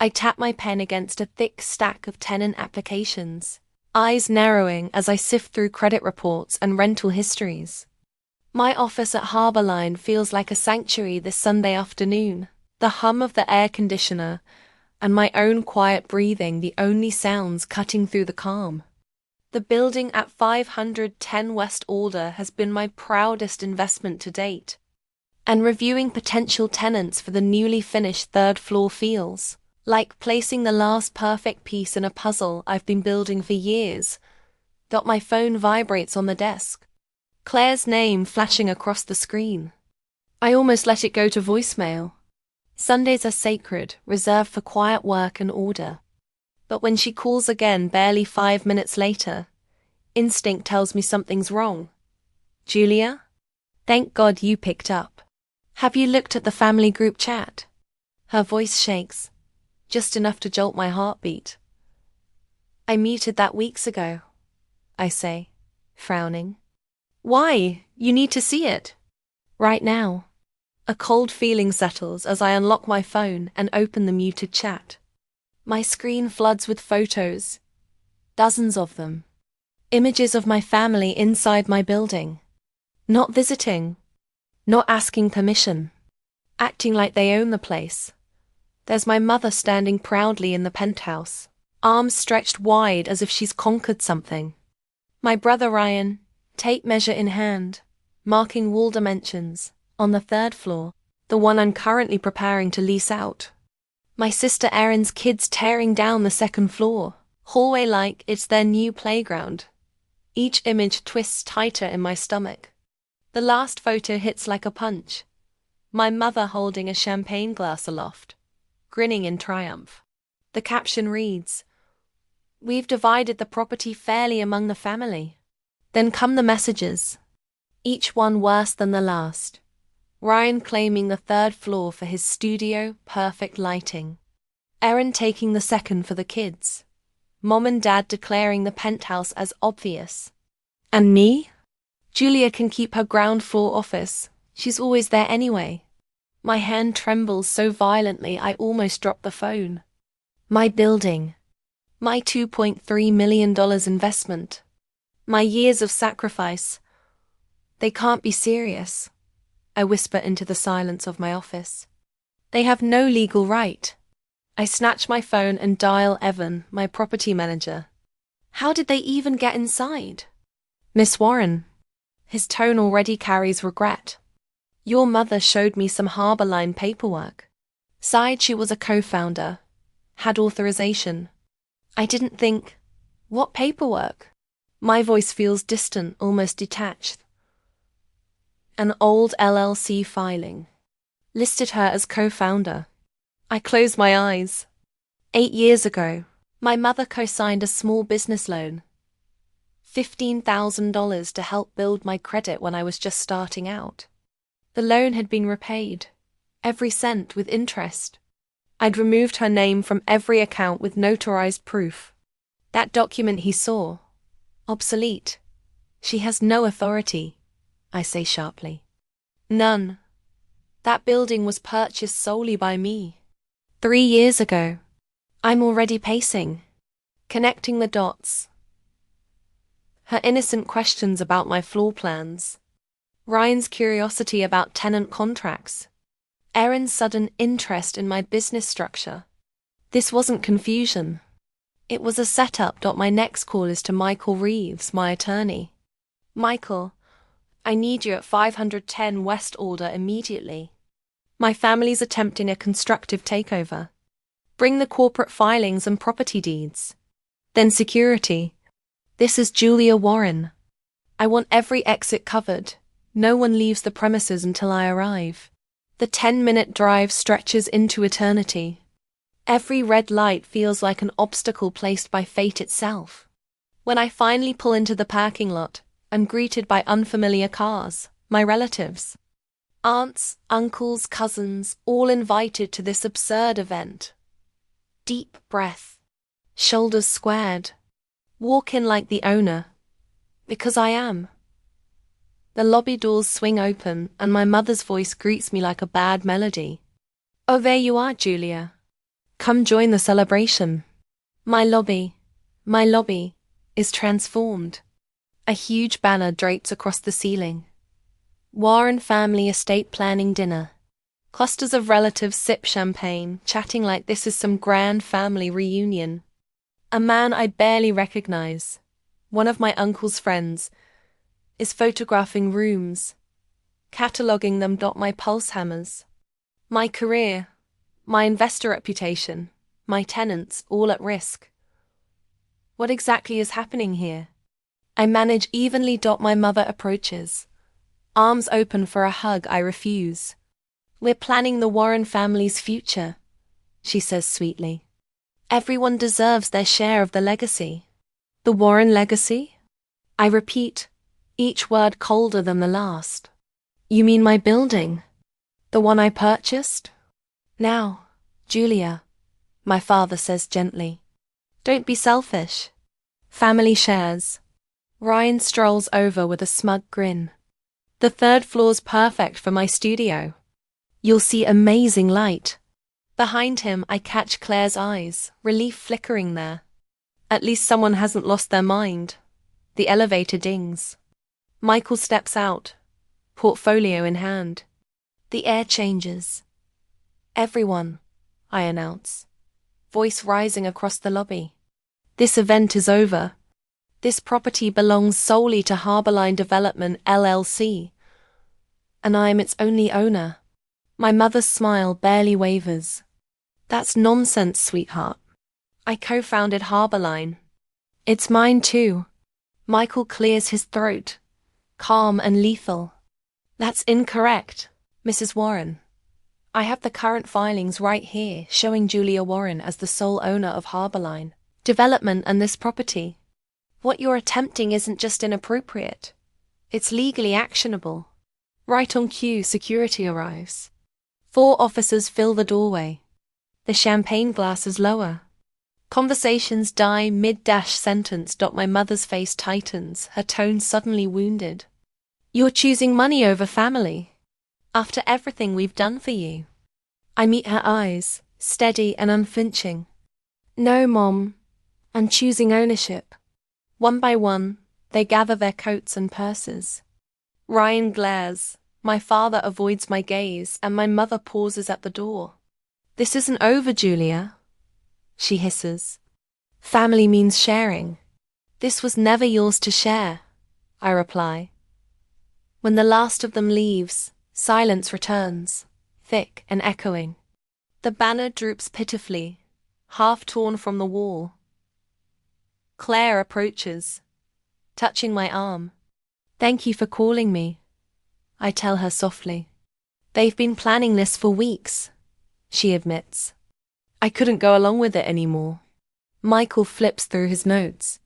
I tap my pen against a thick stack of tenant applications, eyes narrowing as I sift through credit reports and rental histories. My office at Harbour Line feels like a sanctuary this Sunday afternoon, the hum of the air conditioner and my own quiet breathing the only sounds cutting through the calm. The building at 510 West Alder has been my proudest investment to date, and reviewing potential tenants for the newly finished third floor feels like placing the last perfect piece in a puzzle I've been building for years. My phone vibrates on the desk. Claire's name flashing across the screen. I almost let it go to voicemail. Sundays are sacred, reserved for quiet work and order. But when she calls again barely 5 minutes later, instinct tells me something's wrong. Julia? Thank God you picked up. Have you looked at the family group chat? Her voice shakes, just enough to jolt my heartbeat. I muted that weeks ago, I say, frowning. Why? You need to see it. Right now. A cold feeling settles as I unlock my phone and open the muted chat. My screen floods with photos, dozens of them. Images of my family inside my building. Not visiting. Not asking permission. Acting like they own the place. There's my mother standing proudly in the penthouse, arms stretched wide as if she's conquered something. My brother Ryan, tape measure in hand, marking wall dimensions, on the third floor, the one I'm currently preparing to lease out. My sister Erin's kids tearing down the second floor, hallway like it's their new playground. Each image twists tighter in my stomach. The last photo hits like a punch. My mother holding a champagne glass aloft, grinning in triumph. The caption reads, "We've divided the property fairly among the family." Then come the messages, each one worse than the last. Ryan claiming the third floor for his studio, perfect lighting. Erin taking the second for the kids. Mom and Dad declaring the penthouse as obvious. And me? Julia can keep her ground floor office. She's always there anyway. My hand trembles so violently I almost drop the phone. My building. My $2.3 million investment. My years of sacrifice. They can't be serious, I whisper into the silence of my office. They have no legal right. I snatch my phone and dial Evan, my property manager. How did they even get inside? Miss Warren. His tone already carries regret. Your mother showed me some Harbour Line paperwork. Said she was a co-founder. Had authorization. I didn't think, what paperwork? My voice feels distant, almost detached. An old LLC filing. Listed her as co-founder. I close my eyes. 8 years ago, my mother co-signed a small business loan. $15,000 to help build my credit when I was just starting out. The loan had been repaid, every cent with interest. I'd removed her name from every account with notarized proof. That document he saw, obsolete. She has no authority, I say sharply. None. That building was purchased solely by me. 3 years ago. I'm already pacing, connecting the dots. Her innocent questions about my floor plans. Ryan's curiosity about tenant contracts. Erin's sudden interest in my business structure. This wasn't confusion. It was a setup. My next call is to Michael Reeves, my attorney. Michael, I need you at 510 West Alder immediately. My family's attempting a constructive takeover. Bring the corporate filings and property deeds. Then security. This is Julia Warren. I want every exit covered. No one leaves the premises until I arrive. The 10-minute drive stretches into eternity. Every red light feels like an obstacle placed by fate itself. When I finally pull into the parking lot, I'm greeted by unfamiliar cars, my relatives. Aunts, uncles, cousins, all invited to this absurd event. Deep breath. Shoulders squared. Walk in like the owner. Because I am. The lobby doors swing open and my mother's voice greets me like a bad melody. Oh, there you are, Julia. Come join the celebration. My lobby, my lobby, is transformed. A huge banner drapes across the ceiling. Warren family estate planning dinner. Clusters of relatives sip champagne, chatting like this is some grand family reunion. A man I barely recognize, one of my uncle's friends, is photographing rooms, cataloguing them. My pulse hammers. My career, my investor reputation, my tenants, all at risk. What exactly is happening here? I manage evenly. My mother approaches. Arms open for a hug. I refuse. We're planning the Warren family's future, she says sweetly. Everyone deserves their share of the legacy. The Warren legacy? I repeat, each word colder than the last. You mean my building? The one I purchased? Now, Julia, my father says gently. Don't be selfish. Family shares. Ryan strolls over with a smug grin. The third floor's perfect for my studio. You'll see amazing light. Behind him, I catch Claire's eyes, relief flickering there. At least someone hasn't lost their mind. The elevator dings. Michael steps out, portfolio in hand. The air changes. Everyone, I announce, voice rising across the lobby. This event is over. This property belongs solely to Harborline Development LLC, and I am its only owner. My mother's smile barely wavers. That's nonsense, sweetheart. I co-founded Harborline. It's mine too. Michael clears his throat, calm and lethal. That's incorrect, Mrs. Warren. I have the current filings right here showing Julia Warren as the sole owner of Harborline Development and this property. What you're attempting isn't just inappropriate. It's legally actionable. Right on cue, security arrives. 4 officers fill the doorway. The champagne glasses lower. Conversations die mid-sentence. My mother's face tightens, her tone suddenly wounded. You're choosing money over family. After everything we've done for you. I meet her eyes, steady and unflinching. No, Mom. I'm choosing ownership. One by one, they gather their coats and purses. Ryan glares. My father avoids my gaze, and my mother pauses at the door. This isn't over, Julia, she hisses. Family means sharing. This was never yours to share, I reply. When the last of them leaves, silence returns, thick and echoing. The banner droops pitifully, half torn from the wall. Claire approaches, touching my arm. Thank you for calling me, I tell her softly. They've been planning this for weeks, she admits. I couldn't go along with it anymore. Michael flips through his notes.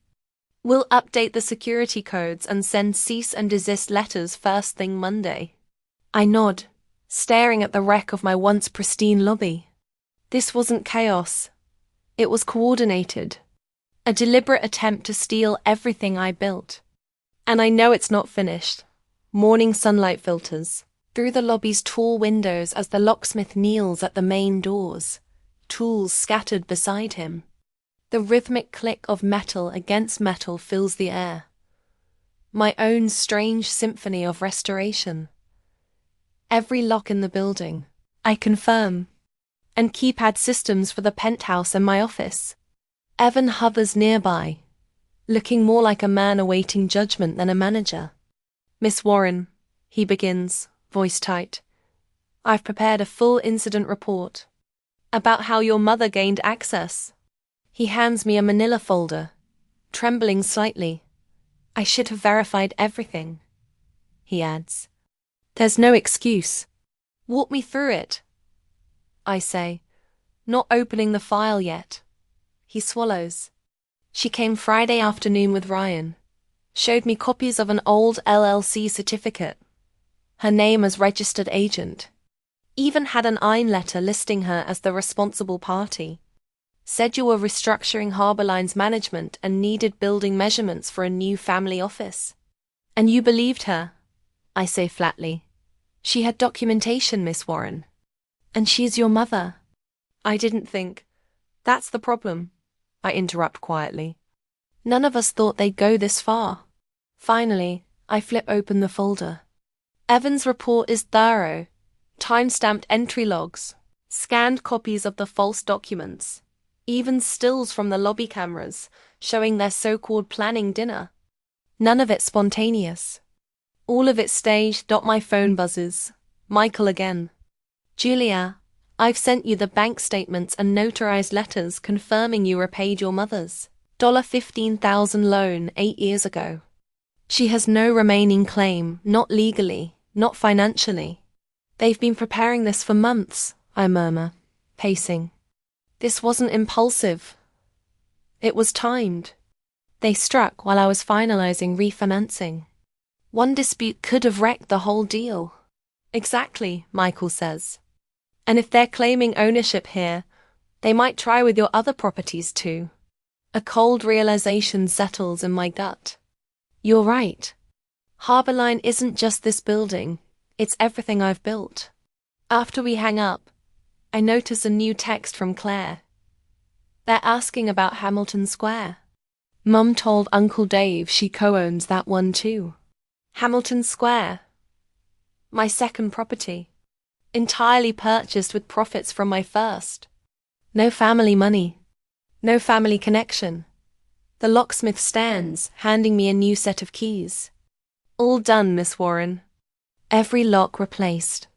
We'll update the security codes and send cease and desist letters first thing Monday. I nod, staring at the wreck of my once pristine lobby. This wasn't chaos. It was coordinated. A deliberate attempt to steal everything I built. And I know it's not finished. Morning sunlight filters through the lobby's tall windows as the locksmith kneels at the main doors, tools scattered beside him. The rhythmic click of metal against metal fills the air. My own strange symphony of restoration. Every lock in the building, I confirm, and keypad systems for the penthouse and my office. Evan hovers nearby, looking more like a man awaiting judgment than a manager. Miss Warren, he begins, voice tight. I've prepared a full incident report about how your mother gained access. He hands me a manila folder, trembling slightly. I should have verified everything, he adds. There's no excuse. Walk me through it, I say, not opening the file yet. He swallows. She came Friday afternoon with Ryan. Showed me copies of an old LLC certificate. Her name as registered agent. Even had an IN letter listing her as the responsible party. Said you were restructuring Harborline's management and needed building measurements for a new family office. And you believed her, I say flatly. She had documentation, Miss Warren. And she's your mother. I didn't think. That's the problem, I interrupt quietly. None of us thought they'd go this far. Finally, I flip open the folder. Evan's report is thorough. Time-stamped entry logs, scanned copies of the false documents, even stills from the lobby cameras showing their so-called planning dinner. None of it spontaneous. All of it staged. My phone buzzes. Michael again. Julia, I've sent you the bank statements and notarized letters confirming you repaid your mother's $15,000 loan 8 years ago. She has no remaining claim, not legally, not financially. They've been preparing this for months, I murmur, pacing. This wasn't impulsive. It was timed. They struck while I was finalizing refinancing. One dispute could have wrecked the whole deal. Exactly, Michael says. And if they're claiming ownership here, they might try with your other properties too. A cold realization settles in my gut. You're right. Harborline isn't just this building, it's everything I've built. After we hang up, I notice a new text from Claire. They're asking about Hamilton Square. Mum told Uncle Dave she co-owns that one too. Hamilton Square. My second property. Entirely purchased with profits from my first. No family money. No family connection. The locksmith stands, handing me a new set of keys. All done, Miss Warren. Every lock replaced.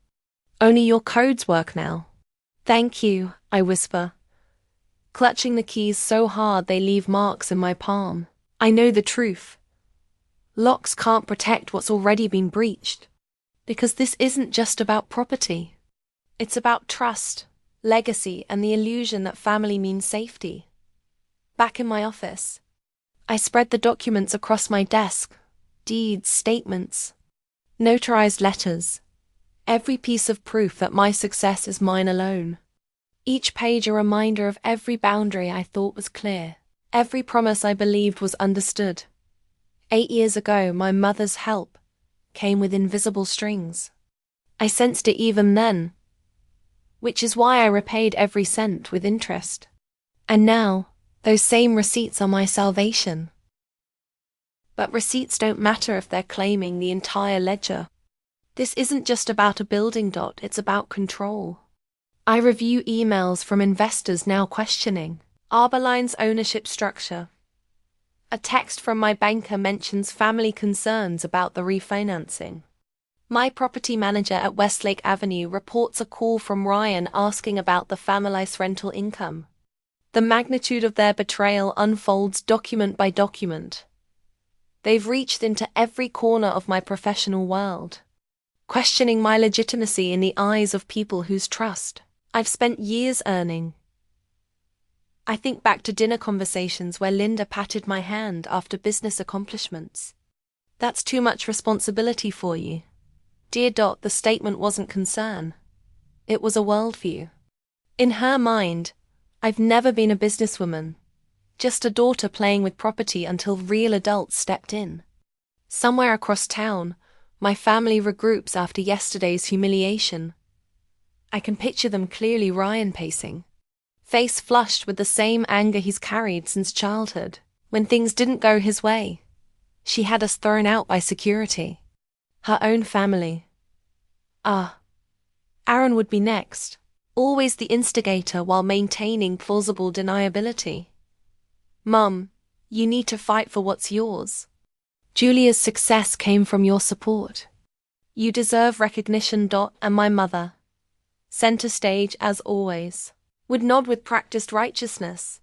Only your codes work now. Thank you, I whisper, clutching the keys so hard they leave marks in my palm. I know the truth. Locks can't protect what's already been breached. Because this isn't just about property. It's about trust, legacy, and the illusion that family means safety. Back in my office, I spread the documents across my desk. Deeds, statements, notarized letters. Every piece of proof that my success is mine alone. Each page a reminder of every boundary I thought was clear. Every promise I believed was understood. 8 years ago, my mother's help came with invisible strings. I sensed it even then, which is why I repaid every cent with interest. And now, those same receipts are my salvation. But receipts don't matter if they're claiming the entire ledger. This isn't just about a building. It's about control. I review emails from investors now questioning Harborline's ownership structure. A text from my banker mentions family concerns about the refinancing. My property manager at Westlake Avenue reports a call from Ryan asking about the family's rental income. The magnitude of their betrayal unfolds document by document. They've reached into every corner of my professional world, questioning my legitimacy in the eyes of people whose trust I've spent years earning. I think back to dinner conversations where Linda patted my hand after business accomplishments. That's too much responsibility for you. Dear Dot, the statement wasn't concern. It was a worldview. In her mind, I've never been a businesswoman, just a daughter playing with property until real adults stepped in. Somewhere across town, my family regroups after yesterday's humiliation. I can picture them clearly, Ryan pacing, face flushed with the same anger he's carried since childhood. When things didn't go his way, she had us thrown out by security. Her own family. Aaron would be next, always the instigator while maintaining plausible deniability. Mum, you need to fight for what's yours. Julia's success came from your support. You deserve recognition. And my mother, center stage as always, would nod with practiced righteousness.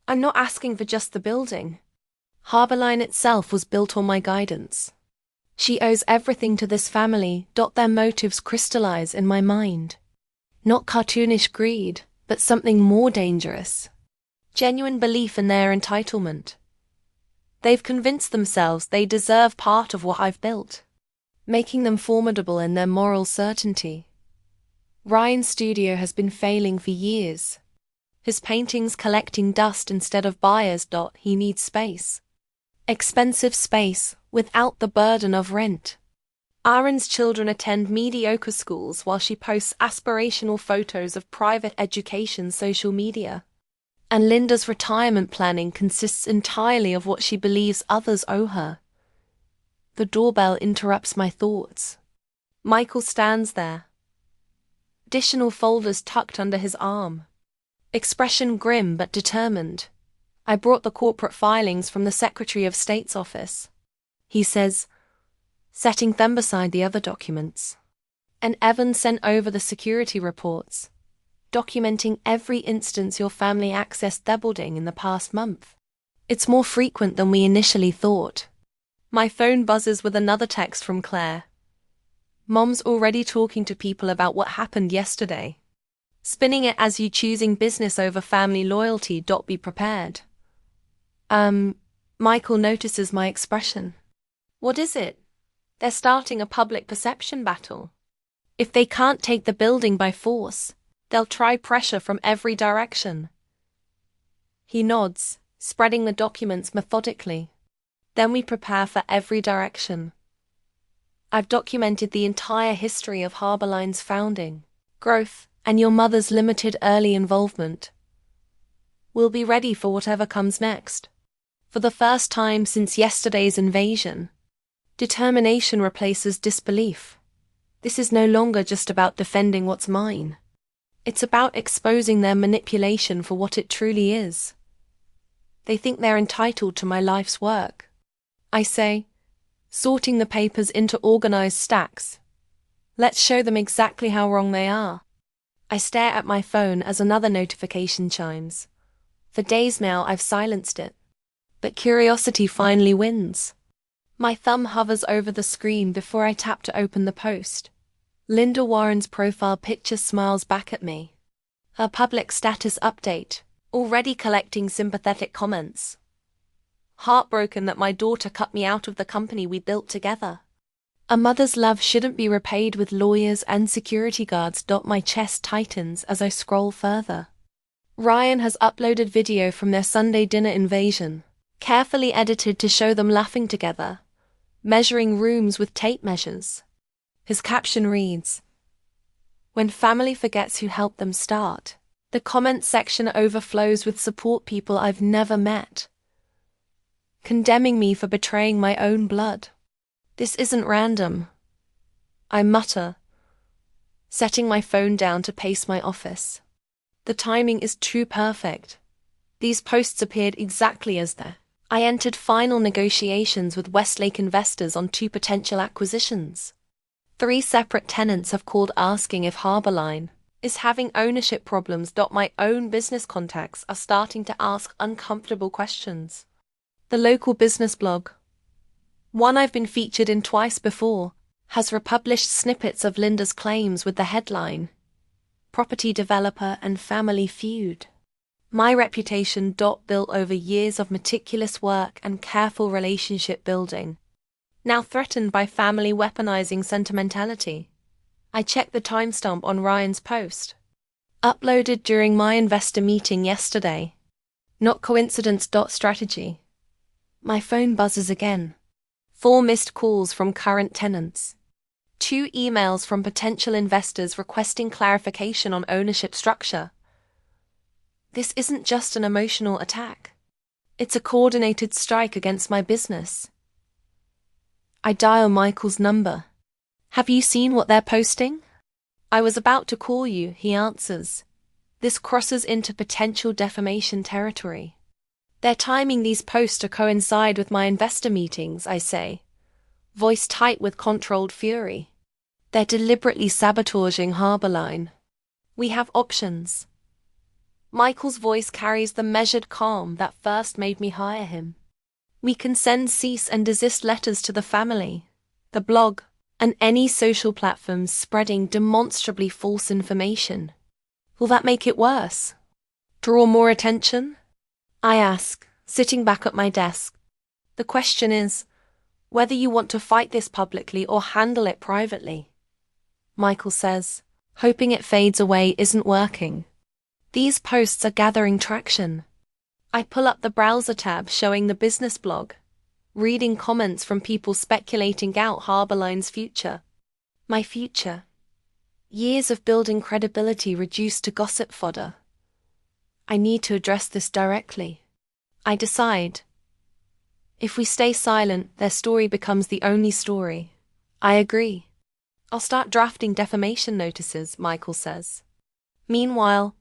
I'm not asking for just the building. Harborline itself was built on my guidance. She owes everything to this family. Their motives crystallize in my mind. Not cartoonish greed, but something more dangerous. Genuine belief in their entitlement. They've convinced themselves they deserve part of what I've built, making them formidable in their moral certainty. Ryan's studio has been failing for years. His paintings collecting dust instead of buyers. He needs space. Expensive space, without the burden of rent. Aaron's children attend mediocre schools while she posts aspirational photos of private education social media. And Linda's retirement planning consists entirely of what she believes others owe her. The doorbell interrupts my thoughts. Michael stands there, additional folders tucked under his arm. Expression grim but determined. I brought the corporate filings from the Secretary of State's office. He says, setting them beside the other documents. And Evan sent over the security reports, documenting every instance your family accessed their building in the past month. It's more frequent than we initially thought. My phone buzzes with another text from Claire. Mom's already talking to people about what happened yesterday. Spinning it as you choosing business over family loyalty. Be prepared. Michael notices my expression. What is it? They're starting a public perception battle. If they can't take the building by force, they'll try pressure from every direction. He nods, spreading the documents methodically. Then we prepare for every direction. I've documented the entire history of Harborline's founding, growth, and your mother's limited early involvement. We'll be ready for whatever comes next. For the first time since yesterday's invasion, determination replaces disbelief. This is no longer just about defending what's mine. It's about exposing their manipulation for what it truly is. They think they're entitled to my life's work. I say, sorting the papers into organized stacks. Let's show them exactly how wrong they are. I stare at my phone as another notification chimes. For days now I've silenced it. But curiosity finally wins. My thumb hovers over the screen before I tap to open the post. Linda Warren's profile picture smiles back at me. Her public status update, already collecting sympathetic comments. Heartbroken that my daughter cut me out of the company we built together. A mother's love shouldn't be repaid with lawyers and security guards. My chest tightens as I scroll further. Ryan has uploaded video from their Sunday dinner invasion, carefully edited to show them laughing together, measuring rooms with tape measures. His caption reads, "When family forgets who helped them start." The comment section overflows with support people I've never met, condemning me for betraying my own blood. This isn't random, I mutter, setting my phone down to pace my office. The timing is too perfect. These posts appeared exactly as they. I entered final negotiations with Westlake investors on 2 potential acquisitions. 3 separate tenants have called asking if Harborline is having ownership problems. My own business contacts are starting to ask uncomfortable questions. The local business blog, one I've been featured in twice before, has republished snippets of Linda's claims with the headline, "Property Developer and Family Feud." My reputation, built over years of meticulous work and careful relationship building, now threatened by family weaponizing sentimentality. I checked the timestamp on Ryan's post, uploaded during my investor meeting yesterday. Not coincidence. Strategy. My phone buzzes again. 4 missed calls from current tenants. 2 emails from potential investors requesting clarification on ownership structure. This isn't just an emotional attack. It's a coordinated strike against my business. I dial Michael's number. "Have you seen what they're posting?" "I was about to call you," he answers. This crosses into potential defamation territory. "They're timing these posts to coincide with my investor meetings," I say, voice tight with controlled fury. "They're deliberately sabotaging Harborline. We have options." Michael's voice carries the measured calm that first made me hire him. "We can send cease and desist letters to the family, the blog, and any social platforms spreading demonstrably false information. Will that make it worse? Draw more attention?" I ask, sitting back at my desk. "The question is, whether you want to fight this publicly or handle it privately." Michael says, hoping it fades away isn't working. These posts are gathering traction. I pull up the browser tab showing the business blog. reading comments from people speculating out Harborline's future. My future. Years of building credibility reduced to gossip fodder. I need to address this directly. I decide. If we stay silent, their story becomes the only story. I agree. I'll start drafting defamation notices, Michael says. Meanwhile,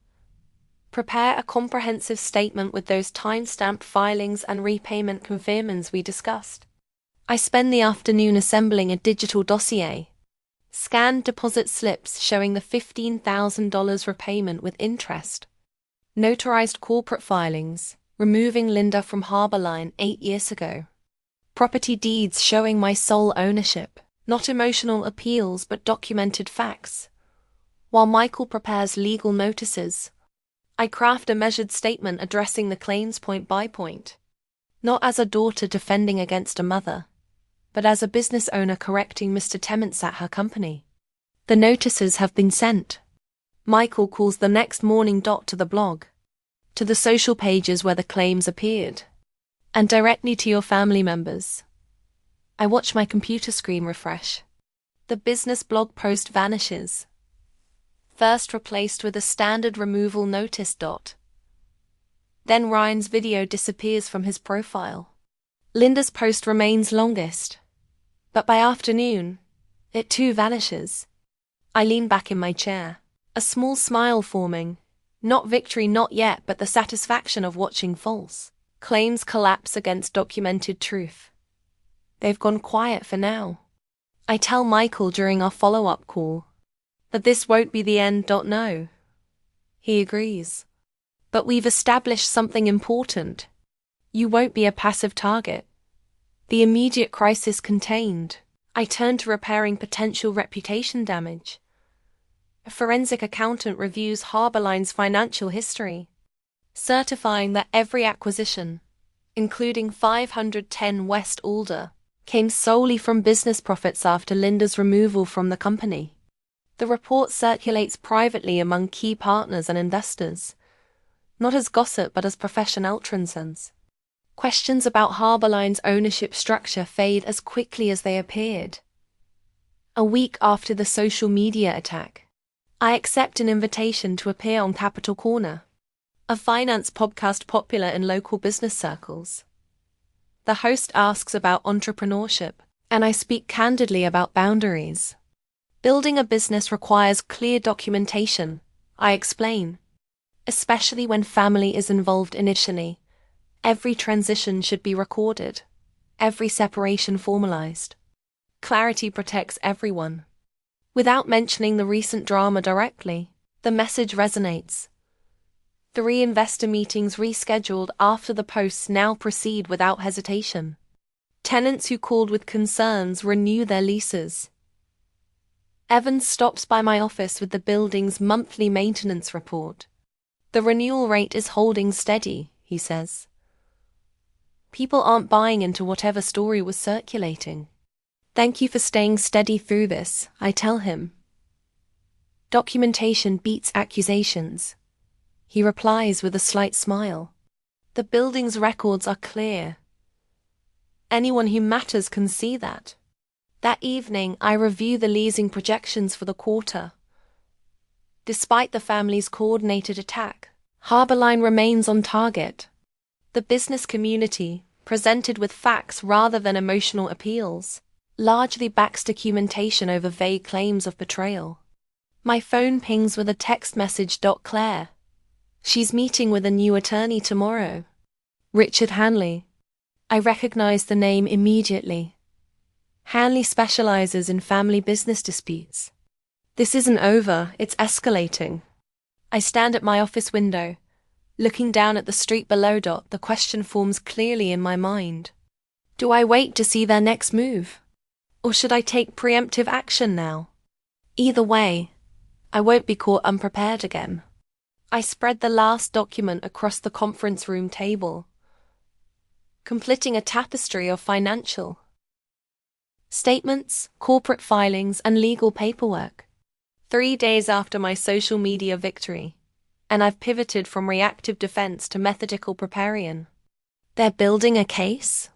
prepare a comprehensive statement with those time-stamped filings and repayment confirmings we discussed. I spend the afternoon assembling a digital dossier. Scanned deposit slips showing the $15,000 repayment with interest. Notarized corporate filings, removing Linda from Harborline 8 years ago. Property deeds showing my sole ownership, not emotional appeals but documented facts. While Michael prepares legal notices, I craft a measured statement addressing the claims point by point. Not as a daughter defending against a mother, but as a business owner correcting misdemeanors at her company. The notices have been sent. Michael calls the next morning. To the blog, to the social pages where the claims appeared, and directly to your family members. I watch my computer screen refresh. The business blog post vanishes. First replaced with a standard removal notice. Then Ryan's video disappears from his profile. Linda's post remains longest. But by afternoon, it too vanishes. I lean back in my chair, a small smile forming. Not victory, not yet, but the satisfaction of watching false claims collapse against documented truth. They've gone quiet for now. I tell Michael during our follow-up call that this won't be the end. No. He agrees. But we've established something important. You won't be a passive target. The immediate crisis contained. I turn to repairing potential reputation damage. A forensic accountant reviews Harborline's financial history, certifying that every acquisition, including 510 West Alder, came solely from business profits after Linda's removal from the company. The report circulates privately among key partners and investors, not as gossip but as professional transcends. Questions about Harborline's ownership structure fade as quickly as they appeared. A week after the social media attack, I accept an invitation to appear on Capital Corner, a finance podcast popular in local business circles. The host asks about entrepreneurship, and I speak candidly about boundaries. Building a business requires clear documentation, I explain. Especially when family is involved initially. Every transition should be recorded, every separation formalized. Clarity protects everyone. Without mentioning the recent drama directly, the message resonates. 3 investor meetings rescheduled after the posts now proceed without hesitation. Tenants who called with concerns renew their leases. Evans stops by my office with the building's monthly maintenance report. The renewal rate is holding steady, he says. People aren't buying into whatever story was circulating. Thank you for staying steady through this, I tell him. Documentation beats accusations. He replies with a slight smile. The building's records are clear. Anyone who matters can see that. That evening, I review the leasing projections for the quarter. Despite the family's coordinated attack, Harborline remains on target. The business community, presented with facts rather than emotional appeals, largely backs documentation over vague claims of betrayal. My phone pings with a text message. Claire. She's meeting with a new attorney tomorrow. Richard Hanley. I recognize the name immediately. Hanley specializes in family business disputes. This isn't over, it's escalating. I stand at my office window, looking down at the street below. The question forms clearly in my mind. Do I wait to see their next move? Or should I take preemptive action now? Either way, I won't be caught unprepared again. I spread the last document across the conference room table, completing a tapestry of financial statements, corporate filings, and legal paperwork. 3 days after my social media victory, and I've pivoted from reactive defense to methodical preparation. They're building a case?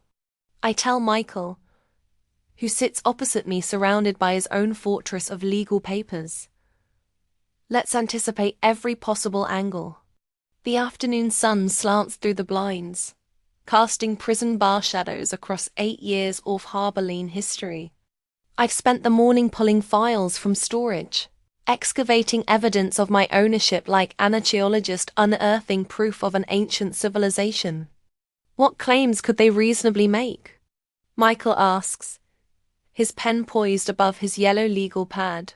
I tell Michael, who sits opposite me surrounded by his own fortress of legal papers. Let's anticipate every possible angle. The afternoon sun slants through the blinds, casting prison bar shadows across 8 years of Harbourline history. I've spent the morning pulling files from storage, excavating evidence of my ownership like an archaeologist unearthing proof of an ancient civilization. What claims could they reasonably make? Michael asks, his pen poised above his yellow legal pad.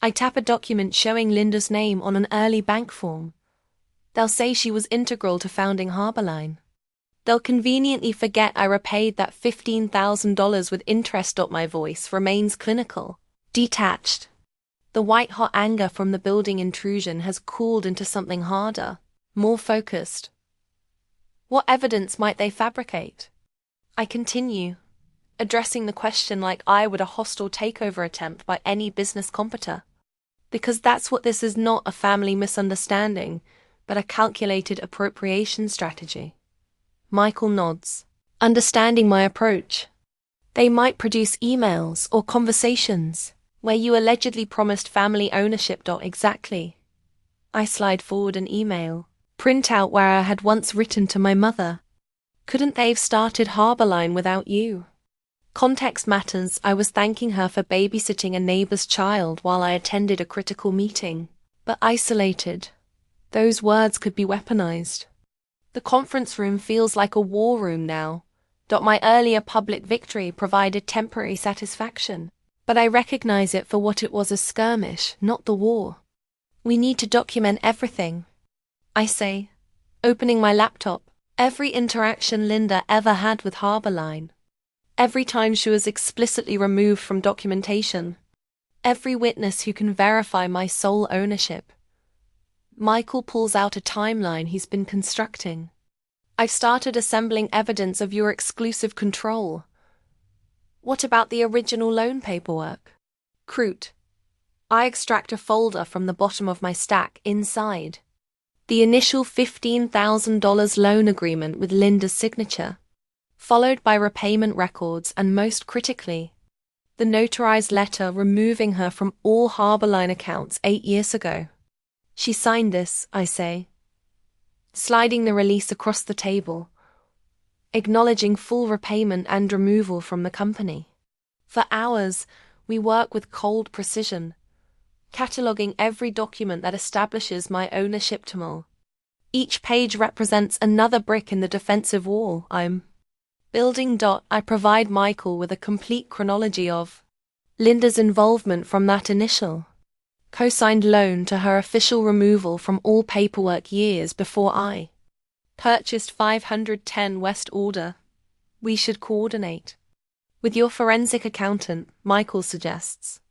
I tap a document showing Linda's name on an early bank form. They'll say she was integral to founding Harbourline. They'll conveniently forget I repaid that $15,000 with interest. My voice remains clinical, detached. The white-hot anger from the building intrusion has cooled into something harder, more focused. What evidence might they fabricate? I continue, addressing the question like I would a hostile takeover attempt by any business competitor. Because that's what this is, not a family misunderstanding, but a calculated appropriation strategy. Michael nods, understanding my approach. They might produce emails or conversations where you allegedly promised family ownership. Exactly. I slide forward an email, print out where I had once written to my mother. Couldn't they've started Harbourline without you? Context matters. I was thanking her for babysitting a neighbor's child while I attended a critical meeting. But isolated, those words could be weaponized. The conference room feels like a war room now. My earlier public victory provided temporary satisfaction, but I recognize it for what it was, a skirmish, not the war. We need to document everything, I say, opening my laptop. Every interaction Linda ever had with Harbourline. Every time she was explicitly removed from documentation. Every witness who can verify my sole ownership. Michael pulls out a timeline he's been constructing. I've started assembling evidence of your exclusive control. What about the original loan paperwork? Crude. I extract a folder from the bottom of my stack. Inside, the initial $15,000 loan agreement with Linda's signature, followed by repayment records and, most critically, the notarized letter removing her from all Harbourline accounts 8 years ago. She signed this, I say, sliding the release across the table, acknowledging full repayment and removal from the company. For hours, we work with cold precision, cataloging every document that establishes my ownership. Each page represents another brick in the defensive wall I'm building. I provide Michael with a complete chronology of Linda's involvement from that initial co-signed loan to her official removal from all paperwork years before I purchased 510 West Order. We should coordinate with your forensic accountant, Michael suggests.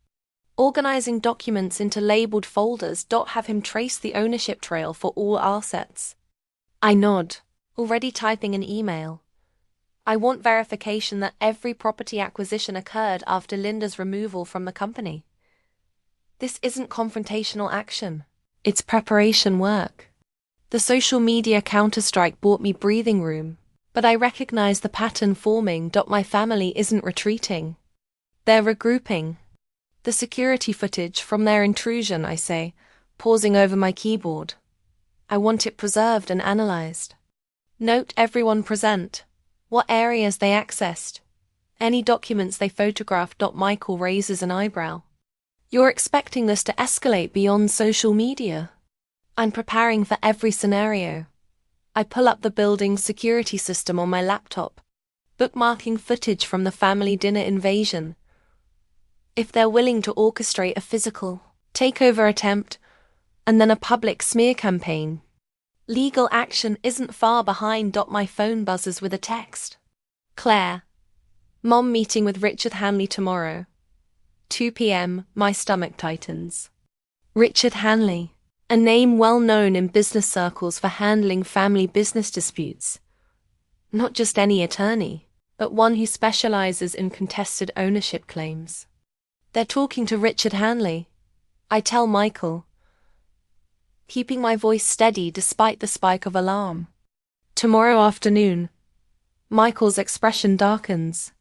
Organizing documents into labeled folders. Have him trace the ownership trail for all assets. I nod, already typing an email. I want verification that every property acquisition occurred after Linda's removal from the company. This isn't confrontational action. It's preparation work. The social media counterstrike bought me breathing room, but I recognize the pattern forming. My family isn't retreating. They're regrouping. The security footage from their intrusion, I say, pausing over my keyboard. I want it preserved and analyzed. Note everyone present, what areas they accessed, any documents they photographed. Michael raises an eyebrow. You're expecting this to escalate beyond social media? I'm preparing for every scenario. I pull up the building's security system on my laptop, bookmarking footage from the family dinner invasion. If they're willing to orchestrate a physical takeover attempt and then a public smear campaign, legal action isn't far behind. My phone buzzes with a text. Claire, Mom meeting with Richard Hanley tomorrow. 2 p.m. My stomach tightens. Richard Hanley, a name well known in business circles for handling family business disputes. Not just any attorney, but one who specializes in contested ownership claims. They're talking to Richard Hanley, I tell Michael, keeping my voice steady despite the spike of alarm. Tomorrow afternoon. Michael's expression darkens.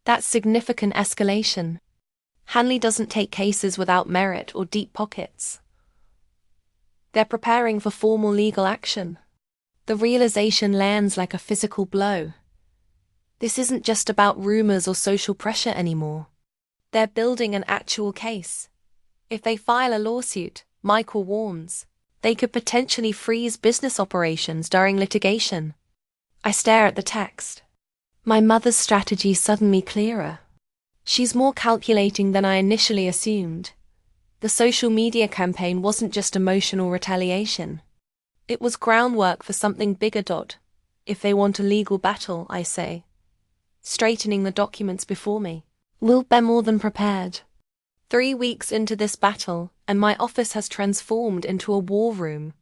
That's significant escalation. Hanley doesn't take cases without merit or deep pockets. They're preparing for formal legal action. The realization lands like a physical blow. This isn't just about rumors or social pressure anymore. They're building an actual case. If they file a lawsuit, Michael warns, they could potentially freeze business operations during litigation. I stare at the text. My mother's strategy suddenly clearer. She's more calculating than I initially assumed. The social media campaign wasn't just emotional retaliation. It was groundwork for something bigger. If they want a legal battle, I say, straightening the documents before me, we'll be more than prepared. 3 weeks into this battle, and my office has transformed into a war room.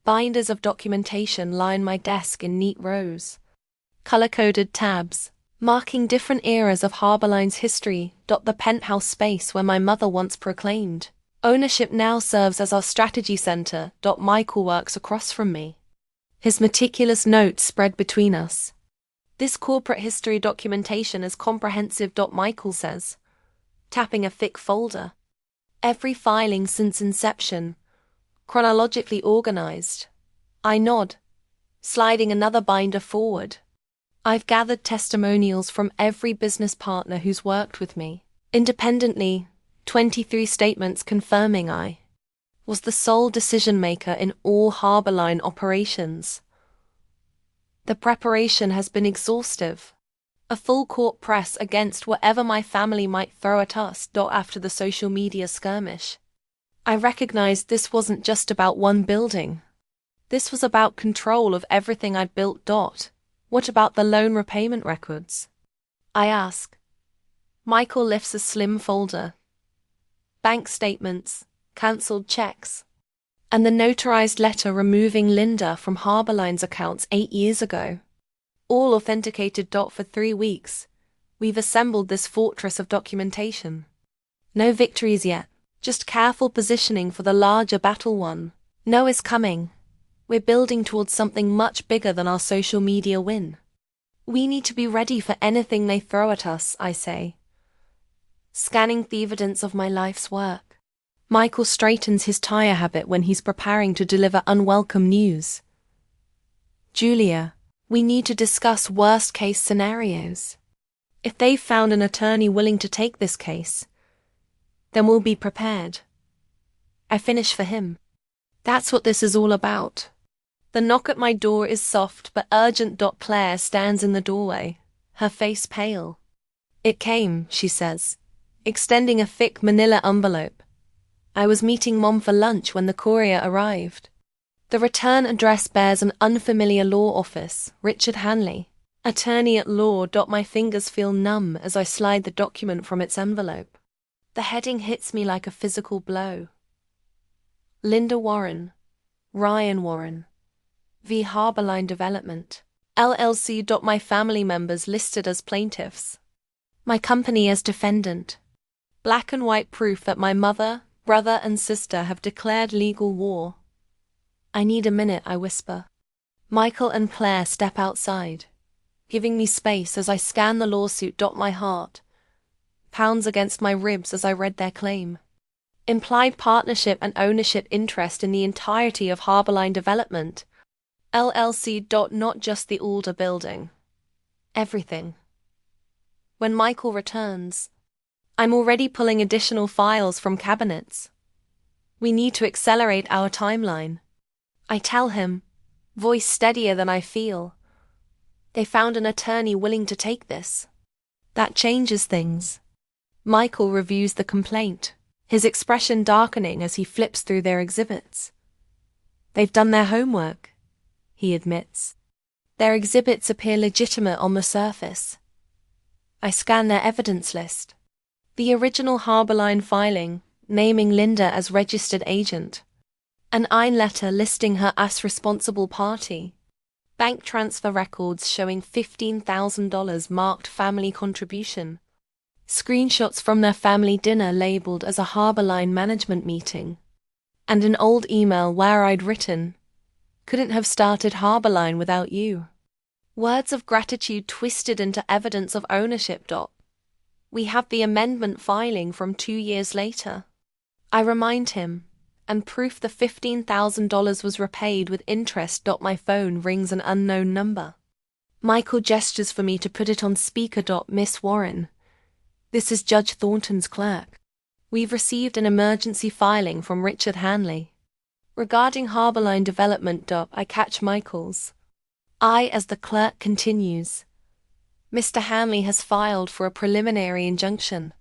Binders of documentation line my desk in neat rows. Color-coded tabs, marking different eras of Harborline's history. The penthouse space where my mother once proclaimed ownership now serves as our strategy center. Michael works across from me. His meticulous notes spread between us. This corporate history documentation is comprehensive. Michael says, tapping a thick folder. Every filing since inception, chronologically organized. I nod, sliding another binder forward. I've gathered testimonials from every business partner who's worked with me. Independently, 23 statements confirming I was the sole decision-maker in all Harborline operations. The preparation has been exhaustive. A full court press against whatever my family might throw at us. After the social media skirmish, I recognized this wasn't just about one building. This was about control of everything I'd built. What about the loan repayment records? I ask. Michael lifts a slim folder. Bank statements, cancelled checks, and the notarized letter removing Linda from Harborline's accounts 8 years ago. All authenticated. For 3 weeks, we've assembled this fortress of documentation. No victories yet, just careful positioning for the larger battle one. No is coming. We're building towards something much bigger than our social media win. We need to be ready for anything they throw at us, I say, scanning the evidence of my life's work. Michael straightens his tire habit when he's preparing to deliver unwelcome news. Julia, we need to discuss worst-case scenarios. If they've found an attorney willing to take this case, then we'll be prepared. I finish for him. That's what this is all about. The knock at my door is soft but urgent. Claire stands in the doorway, her face pale. It came, she says, extending a thick manila envelope. I was meeting Mom for lunch when the courier arrived. The return address bears an unfamiliar law office, Richard Hanley, attorney at law. My fingers feel numb as I slide the document from its envelope. The heading hits me like a physical blow. Linda Warren, Ryan Warren, v. Harborline Development, LLC. My family members listed as plaintiffs. My company as defendant. Black and white proof that my mother, brother and sister have declared legal war. I need a minute, I whisper. Michael and Claire step outside, giving me space as I scan the lawsuit. My heart pounds against my ribs as I read their claim. Implied partnership and ownership interest in the entirety of Harborline Development, LLC. Not just the older building. Everything. When Michael returns, I'm already pulling additional files from cabinets. We need to accelerate our timeline. I tell him, voice steadier than I feel. They found an attorney willing to take this. That changes things. Michael reviews the complaint, his expression darkening as he flips through their exhibits. They've done their homework, he admits. Their exhibits appear legitimate on the surface. I scan their evidence list. The original Harborline filing, naming Linda as registered agent. An IN letter listing her as responsible party. Bank transfer records showing $15,000 marked family contribution. Screenshots from their family dinner labeled as a Harborline management meeting. And an old email where I'd written, "Couldn't have started Harborline without you." Words of gratitude twisted into evidence of ownership. We have the amendment filing from 2 years later. I remind him, and proof the $15,000 was repaid with interest. My phone rings an unknown number. Michael gestures for me to put it on speaker. Miss Warren, this is Judge Thornton's clerk. We've received an emergency filing from Richard Hanley. Regarding Harborline development. I catch Michael's eye as the clerk continues. Mr. Hanley has filed for a preliminary injunction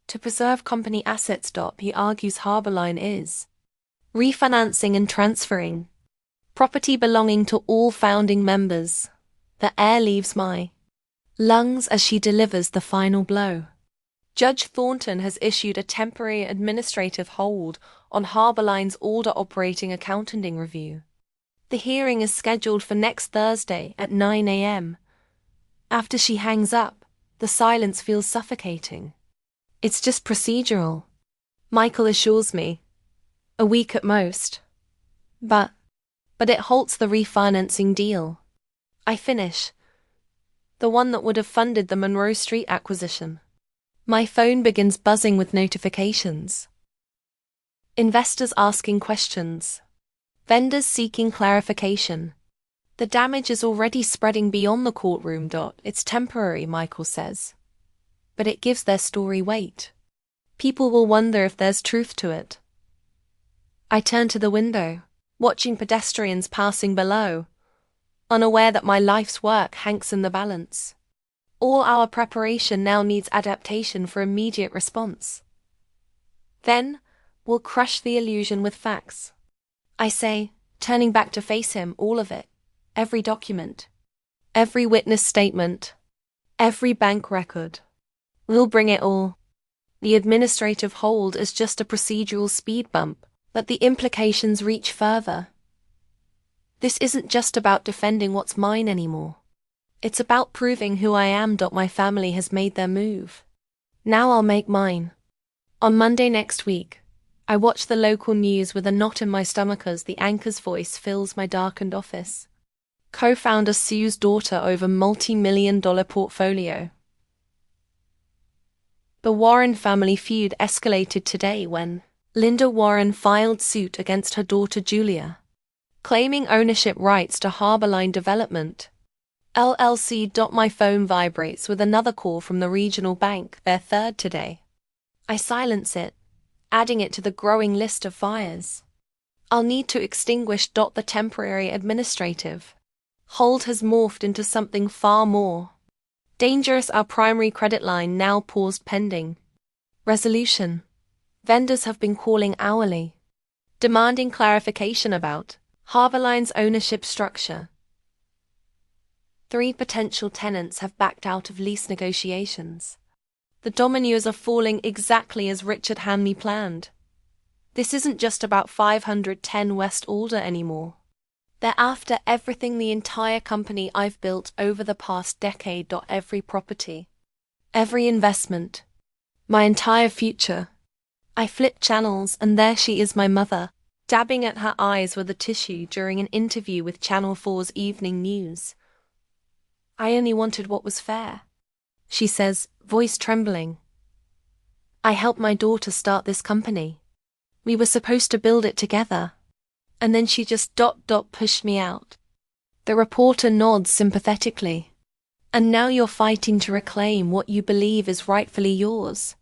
to preserve company assets. He argues Harborline is refinancing and transferring property belonging to all founding members. The air leaves my lungs as she delivers the final blow. Judge Thornton has issued a temporary administrative hold on Harborline's order operating accounting review. The hearing is scheduled for next Thursday at 9 a.m. After she hangs up, the silence feels suffocating. It's just procedural, Michael assures me. A week at most. But it halts the refinancing deal. I finish. The one that would have funded the Monroe Street acquisition. My phone begins buzzing with notifications. Investors asking questions. Vendors seeking clarification. The damage is already spreading beyond the courtroom. It's temporary, Michael says. But it gives their story weight. People will wonder if there's truth to it. I turn to the window, watching pedestrians passing below, unaware that my life's work hangs in the balance. All our preparation now needs adaptation for immediate response. Then, we'll crush the illusion with facts. I say, turning back to face him, all of it. Every document. Every witness statement. Every bank record. We'll bring it all. The administrative hold is just a procedural speed bump, but the implications reach further. This isn't just about defending what's mine anymore. It's about proving who I am. My family has made their move. Now I'll make mine. On Monday next week, I watch the local news with a knot in my stomach as the anchor's voice fills my darkened office. Co-founder sues daughter over multi-million-dollar portfolio. The Warren family feud escalated today when Linda Warren filed suit against her daughter Julia, claiming ownership rights to Harborline Development, LLC. My phone vibrates with another call from the regional bank, their third today. I silence it, adding it to the growing list of fires I'll need to extinguish. The temporary administrative hold has morphed into something far more dangerous. Our primary credit line now paused pending resolution. Vendors have been calling hourly, demanding clarification about Harborline's ownership structure. 3 potential tenants have backed out of lease negotiations. The dominoes are falling exactly as Richard Hanley planned. This isn't just about 510 West Alder anymore. They're after everything, the entire company I've built over the past decade. Every property, every investment, my entire future. I flip channels and there she is, my mother, dabbing at her eyes with a tissue during an interview with Channel 4's Evening News. I only wanted what was fair, she says, voice trembling. I helped my daughter start this company. We were supposed to build it together. And then she just pushed me out. The reporter nods sympathetically. And now you're fighting to reclaim what you believe is rightfully yours.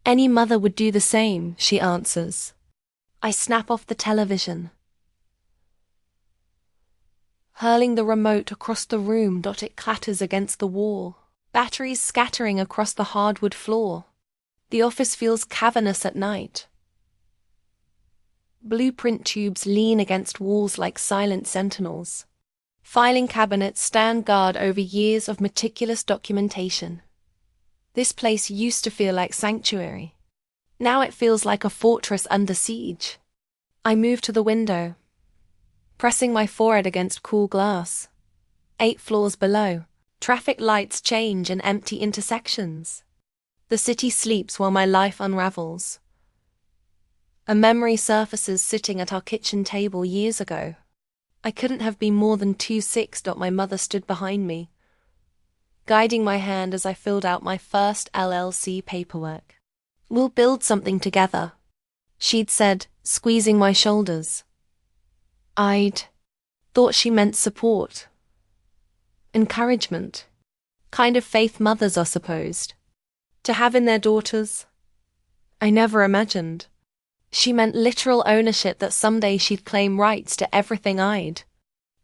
Any mother would do the same, she answers. I snap off the television, hurling the remote across the room. It clatters against the wall, batteries scattering across the hardwood floor. The office feels cavernous at night. Blueprint tubes lean against walls like silent sentinels. Filing cabinets stand guard over years of meticulous documentation. This place used to feel like sanctuary. Now it feels like a fortress under siege. I move to the window, pressing my forehead against cool glass. 8 floors below, traffic lights change in empty intersections. The city sleeps while my life unravels. A memory surfaces sitting at our kitchen table years ago. I couldn't have been more than 2'6". My mother stood behind me, guiding my hand as I filled out my first LLC paperwork. "We'll build something together," she'd said, squeezing my shoulders. I'd thought she meant support, encouragement, kind of faith mothers are supposed to have in their daughters. I never imagined she meant literal ownership, that someday she'd claim rights to everything I'd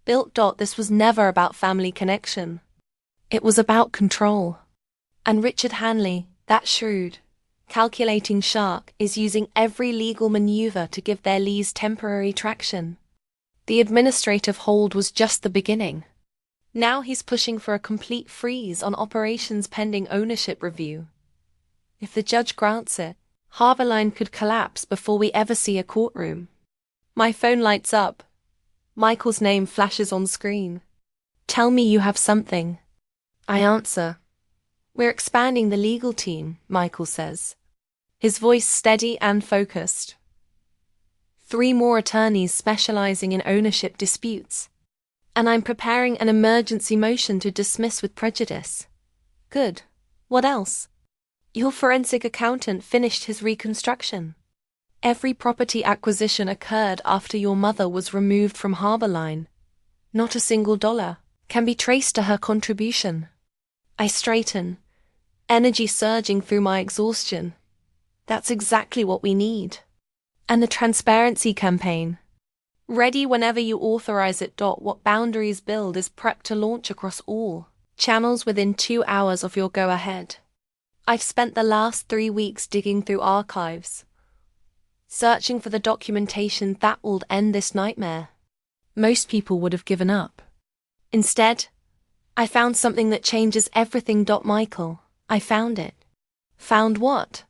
built. This was never about family connection. It was about control. And Richard Hanley, that shrewd, calculating shark, is using every legal maneuver to give their lease temporary traction. The administrative hold was just the beginning. Now he's pushing for a complete freeze on operations pending ownership review. If the judge grants it, Harborline could collapse before we ever see a courtroom. My phone lights up. Michael's name flashes on screen. "Tell me you have something." I answer. "We're expanding the legal team," Michael says, his voice steady and focused. 3 more attorneys specializing in ownership disputes. And I'm preparing an emergency motion to dismiss with prejudice. Good. What else? Your forensic accountant finished his reconstruction. Every property acquisition occurred after your mother was removed from Harborline. Not a single dollar can be traced to her contribution. I straighten, energy surging through my exhaustion. That's exactly what we need. And the transparency campaign. Ready whenever you authorize it. What Boundaries Build is prepped to launch across all channels within 2 hours of your go-ahead. I've spent the last 3 weeks digging through archives, searching for the documentation that will end this nightmare. Most people would have given up. Instead, I found something that changes everything. Michael, I found it. Found what?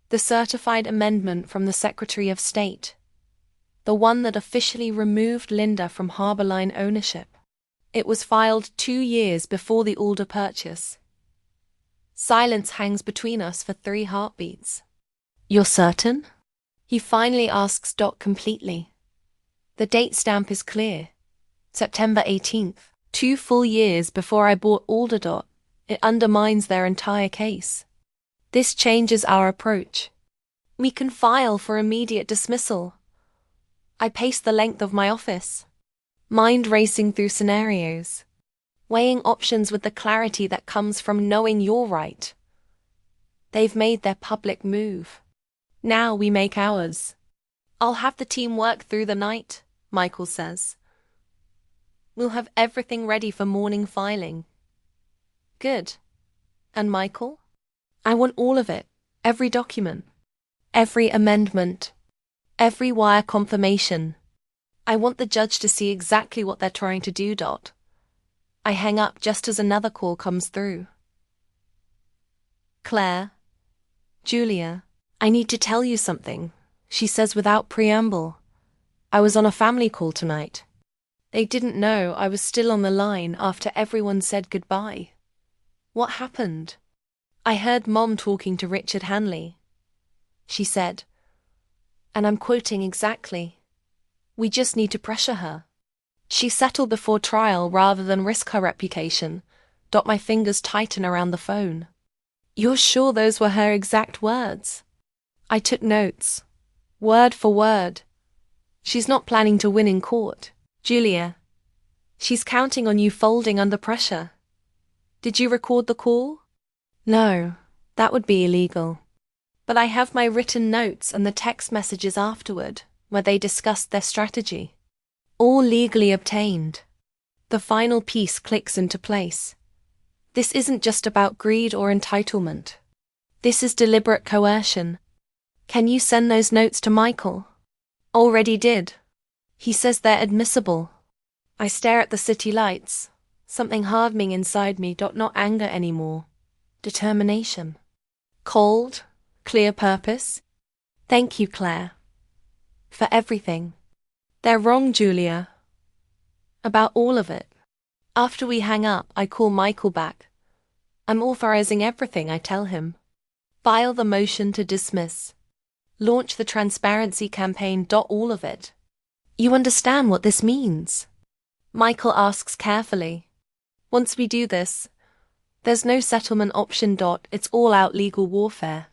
The certified amendment from the Secretary of State. The one that officially removed Linda from Harborline ownership. It was filed 2 years before the Alder purchase. Silence hangs between us for 3 heartbeats. "You're certain?" he finally asks. Completely. The date stamp is clear. September 18th. 2 full years before I bought Alder. It undermines their entire case. This changes our approach. We can file for immediate dismissal. I pace the length of my office, mind racing through scenarios, weighing options with the clarity that comes from knowing you're right. They've made their public move. Now we make ours. "I'll have the team work through the night," Michael says. "We'll have everything ready for morning filing." Good. And Michael? "I want all of it, every document, every amendment, every wire confirmation. I want the judge to see exactly what they're trying to do." I hang up just as another call comes through. "Claire, Julia, I need to tell you something," she says without preamble. "I was on a family call tonight. They didn't know I was still on the line after everyone said goodbye." "What happened?" "I heard Mom talking to Richard Hanley," she said. And I'm quoting exactly. "We just need to pressure her. She settled before trial rather than risk her reputation." My fingers tighten around the phone. "You're sure those were her exact words?" I took notes, word for word. "She's not planning to win in court, Julia. She's counting on you folding under pressure." "Did you record the call?" "No, that would be illegal. But I have my written notes and the text messages afterward, where they discussed their strategy. All legally obtained." The final piece clicks into place. This isn't just about greed or entitlement. This is deliberate coercion. "Can you send those notes to Michael?" "Already did. He says they're admissible." I stare at the city lights, something hardening inside me. Not anger anymore. Determination. Cold, clear purpose. "Thank you, Claire. For everything." "They're wrong, Julia. About all of it." After we hang up, I call Michael back. "I'm authorizing everything," I tell him. "File the motion to dismiss. Launch the transparency campaign. All of it. You understand what this means?" Michael asks carefully. Once we do this, there's no settlement option. It's all out legal warfare.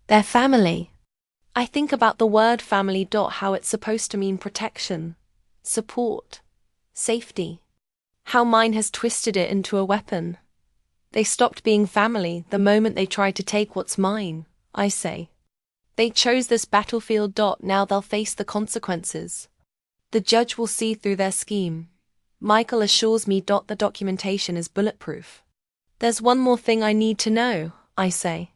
They're family. I think about the word family. How it's supposed to mean protection, support, safety. How mine has twisted it into a weapon. They stopped being family the moment they tried to take what's mine, I say. They chose this battlefield. Now they'll face the consequences. The judge will see through their scheme. Michael assures me. The documentation is bulletproof. There's one more thing I need to know, I say.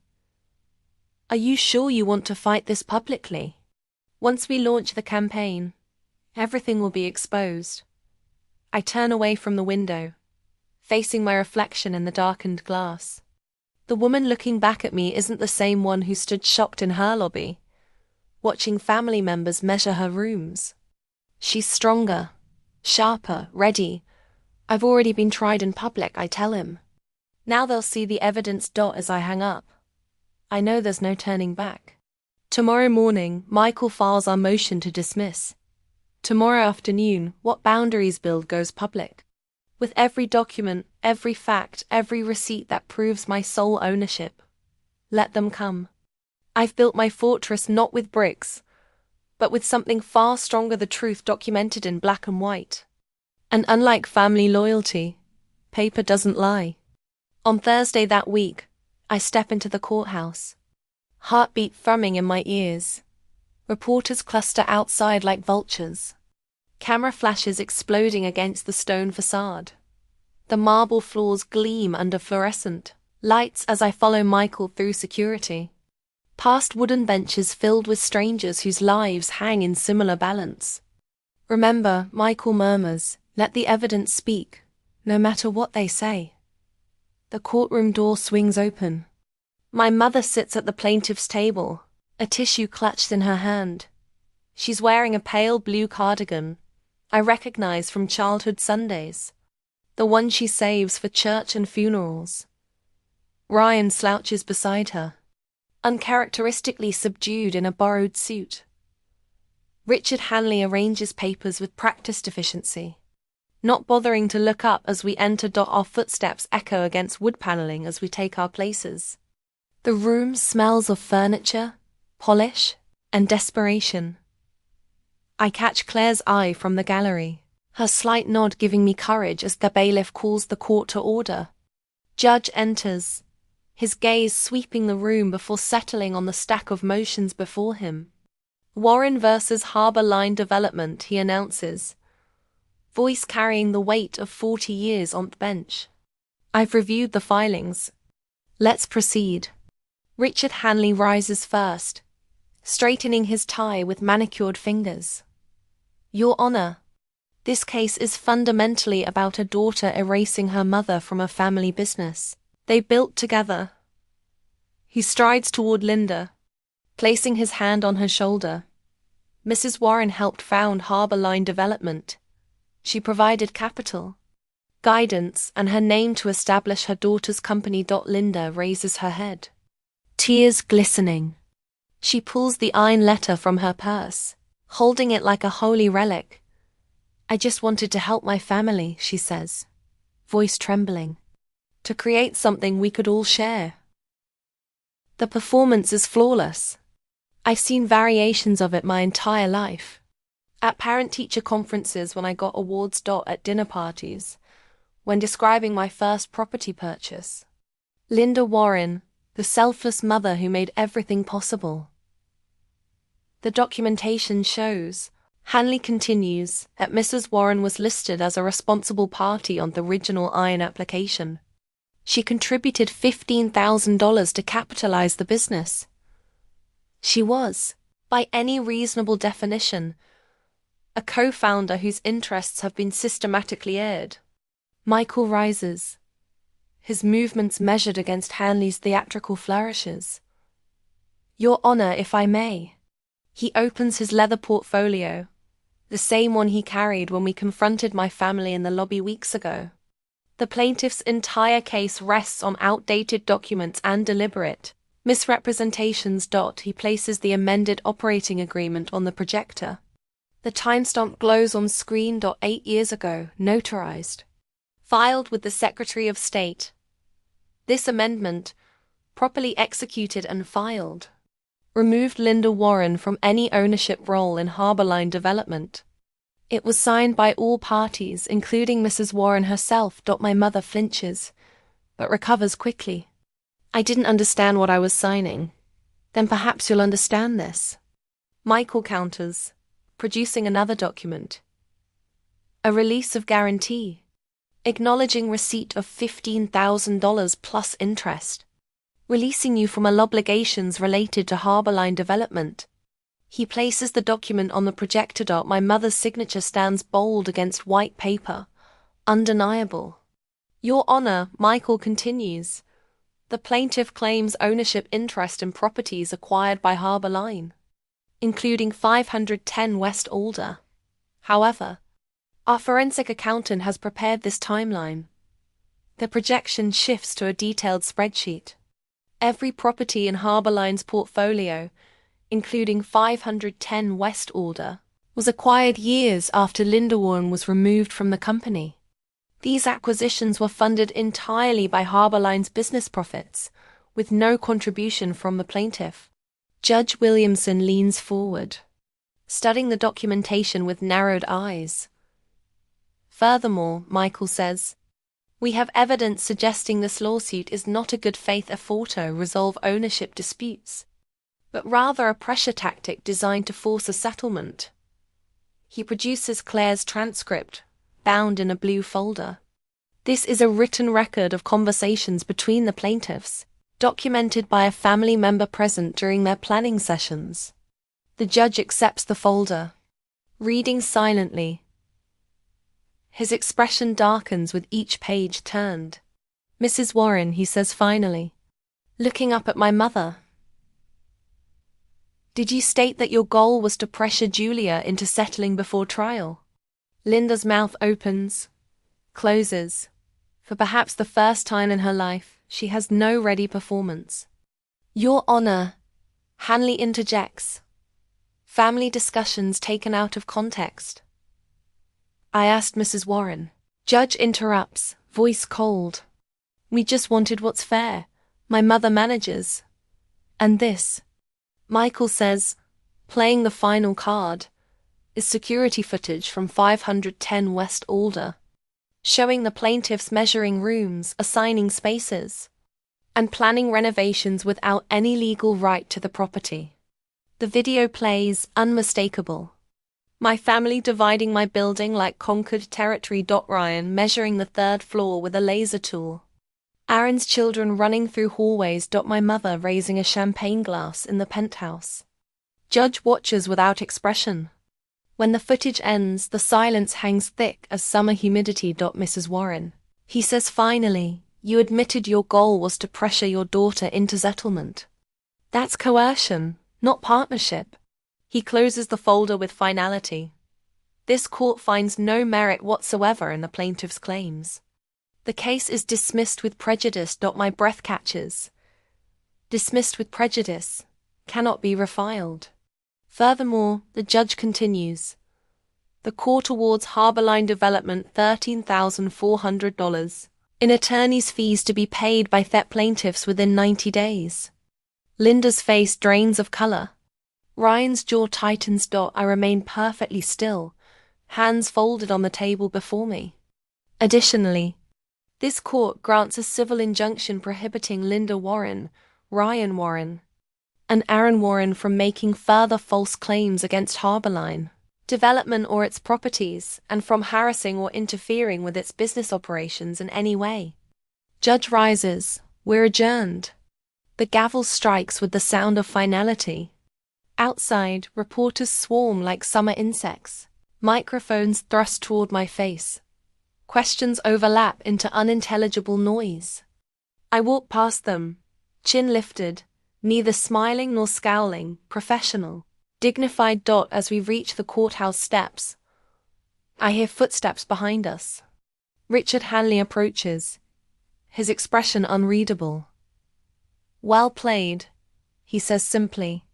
Are you sure you want to fight this publicly? Once we launch the campaign, everything will be exposed. I turn away from the window, facing my reflection in the darkened glass. The woman looking back at me isn't the same one who stood shocked in her lobby, watching family members measure her rooms. She's stronger, sharper, ready. I've already been tried in public, I tell him. Now they'll see the evidence. As I hang up, I know there's no turning back. Tomorrow morning, Michael files our motion to dismiss. Tomorrow afternoon, what boundaries bill goes public. With every document, every fact, every receipt that proves my sole ownership. Let them come. I've built my fortress not with bricks, but with something far stronger, the truth documented in black and white. And unlike family loyalty, paper doesn't lie. On Thursday that week, I step into the courthouse. Heartbeat thrumming in my ears. Reporters cluster outside like vultures. Camera flashes exploding against the stone facade. The marble floors gleam under fluorescent lights as I follow Michael through security. Past wooden benches filled with strangers whose lives hang in similar balance. Remember, Michael murmurs, let the evidence speak, no matter what they say. The courtroom door swings open. My mother sits at the plaintiff's table, a tissue clutched in her hand. She's wearing a pale blue cardigan I recognize from childhood Sundays, the one she saves for church and funerals. Ryan slouches beside her, uncharacteristically subdued in a borrowed suit. Richard Hanley arranges papers with practiced efficiency, not bothering to look up as we enter. Our footsteps echo against wood paneling as we take our places. The room smells of furniture, polish, and desperation. I catch Claire's eye from the gallery, her slight nod giving me courage as the bailiff calls the court to order. Judge enters, his gaze sweeping the room before settling on the stack of motions before him. Warren versus Harbor Line Development, he announces, voice carrying the weight of 40 years on the bench. I've reviewed the filings. Let's proceed. Richard Hanley rises first, straightening his tie with manicured fingers. Your Honor, this case is fundamentally about a daughter erasing her mother from a family business they built together. He strides toward Linda, placing his hand on her shoulder. Mrs. Warren helped found Harbor Line Development. She provided capital, guidance, and her name to establish her daughter's company. Linda raises her head, tears glistening. She pulls the iron letter from her purse, holding it like a holy relic. I just wanted to help my family, she says, voice trembling, to create something we could all share. The performance is flawless. I've seen variations of it my entire life. At parent-teacher conferences, when I got awards. At dinner parties, when describing my first property purchase. Linda Warren, the selfless mother who made everything possible. The documentation shows, Hanley continues, that Mrs. Warren was listed as a responsible party on the original iron application. She contributed $15,000 to capitalize the business. She was, by any reasonable definition, a co-founder whose interests have been systematically aired. Michael rises, his movements measured against Hanley's theatrical flourishes. Your Honor, if I may. He opens his leather portfolio, the same one he carried when we confronted my family in the lobby weeks ago. The plaintiff's entire case rests on outdated documents and deliberate misrepresentations. He places the amended operating agreement on the projector. The timestamp glows on screen. 8 years ago, notarized. Filed with the Secretary of State. This amendment, properly executed and filed, removed Linda Warren from any ownership role in Harborline development. It was signed by all parties, including Mrs. Warren herself. My mother flinches, but recovers quickly. I didn't understand what I was signing. Then perhaps you'll understand this. Michael counters, producing another document. A release of guarantee, acknowledging receipt of $15,000 plus interest, releasing you from all obligations related to Harborline development. He places the document on the projector. My mother's signature stands bold against white paper, undeniable. Your Honor, Michael continues, the plaintiff claims ownership interest in properties acquired by Harborline, including 510 West Alder. However, our forensic accountant has prepared this timeline. The projection shifts to a detailed spreadsheet. Every property in Harborline's portfolio, including 510 West Alder, was acquired years after Linda Warren was removed from the company. These acquisitions were funded entirely by Harborline's business profits, with no contribution from the plaintiff. Judge Williamson leans forward, studying the documentation with narrowed eyes. Furthermore, Michael says, we have evidence suggesting this lawsuit is not a good faith effort to resolve ownership disputes, but rather a pressure tactic designed to force a settlement. He produces Claire's transcript, bound in a blue folder. This is a written record of conversations between the plaintiffs, documented by a family member present during their planning sessions. The judge accepts the folder, reading silently. His expression darkens with each page turned. Mrs. Warren, he says finally, looking up at my mother. Did you state that your goal was to pressure Julia into settling before trial? Linda's mouth opens, closes. For perhaps the first time in her life, she has no ready performance. Your Honor, Hanley interjects. Family discussions taken out of context. I asked Mrs. Warren. Judge interrupts, voice cold. We just wanted what's fair. My mother manages. And this, Michael says, playing the final card, is security footage from 510 West Alder, showing the plaintiffs measuring rooms, assigning spaces, and planning renovations without any legal right to the property. The video plays unmistakable. My family dividing my building like conquered territory. Ryan measuring the third floor with a laser tool. Aaron's children running through hallways. My mother raising a champagne glass in the penthouse. Judge watches without expression. When the footage ends, the silence hangs thick as summer humidity. Mrs. Warren, he says finally, you admitted your goal was to pressure your daughter into settlement. That's coercion, not partnership. He closes the folder with finality. This court finds no merit whatsoever in the plaintiff's claims. The case is dismissed with prejudice. My breath catches. Dismissed with prejudice, cannot be refiled. Furthermore, the judge continues. The court awards Harborline Development $13,400 in attorney's fees to be paid by the plaintiffs within 90 days. Linda's face drains of color. Ryan's jaw tightens. I remain perfectly still, hands folded on the table before me. Additionally, this court grants a civil injunction prohibiting Linda Warren, Ryan Warren, and Aaron Warren from making further false claims against Harborline Development or its properties, and from harassing or interfering with its business operations in any way. Judge rises. We're adjourned. The gavel strikes with the sound of finality. Outside, reporters swarm like summer insects. Microphones thrust toward my face. Questions overlap into unintelligible noise. I walk past them, chin lifted, neither smiling nor scowling, professional, dignified. As we reach the courthouse steps, I hear footsteps behind us. Richard Hanley approaches, his expression unreadable. Well played, he says simply,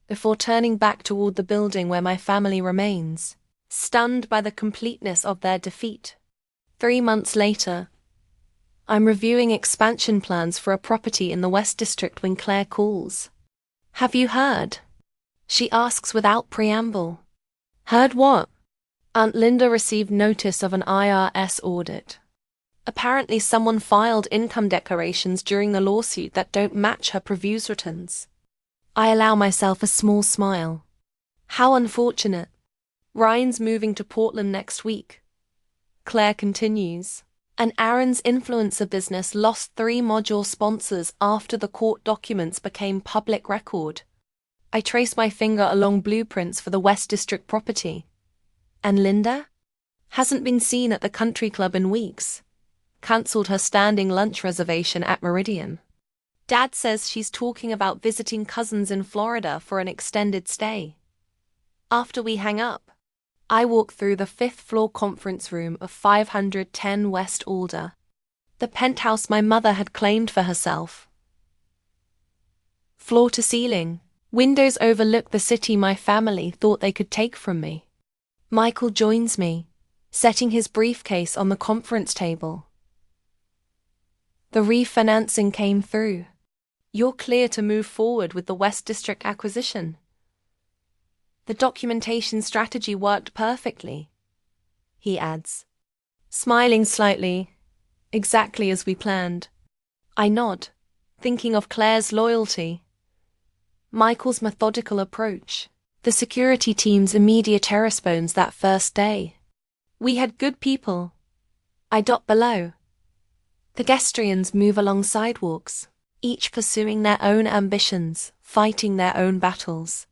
before turning back toward the building where my family remains, stunned by the completeness of their defeat. 3 months later, I'm reviewing expansion plans for a property in the West District when Claire calls. "Have you heard?" she asks without preamble. "Heard what?" Aunt Linda received notice of an IRS audit. Apparently someone filed income declarations during the lawsuit that don't match her previous returns. I allow myself a small smile. How unfortunate. Ryan's moving to Portland next week. Claire continues. And Aaron's influencer business lost 3 module sponsors after the court documents became public record. I trace my finger along blueprints for the West District property. And Linda? Hasn't been seen at the country club in weeks. Cancelled her standing lunch reservation at Meridian. Dad says she's talking about visiting cousins in Florida for an extended stay. After we hang up, I walk through the 5th-floor conference room of 510 West Alder, the penthouse my mother had claimed for herself. Floor to ceiling, windows overlook the city my family thought they could take from me. Michael joins me, setting his briefcase on the conference table. "The refinancing came through. You're clear to move forward with the West District acquisition. The documentation strategy worked perfectly," he adds, smiling slightly, "exactly as we planned." I nod, thinking of Claire's loyalty, Michael's methodical approach, the security team's immediate terrorsphones that first day. We had good people. I dot below. The Gestrians move along sidewalks, each pursuing their own ambitions, fighting their own battles.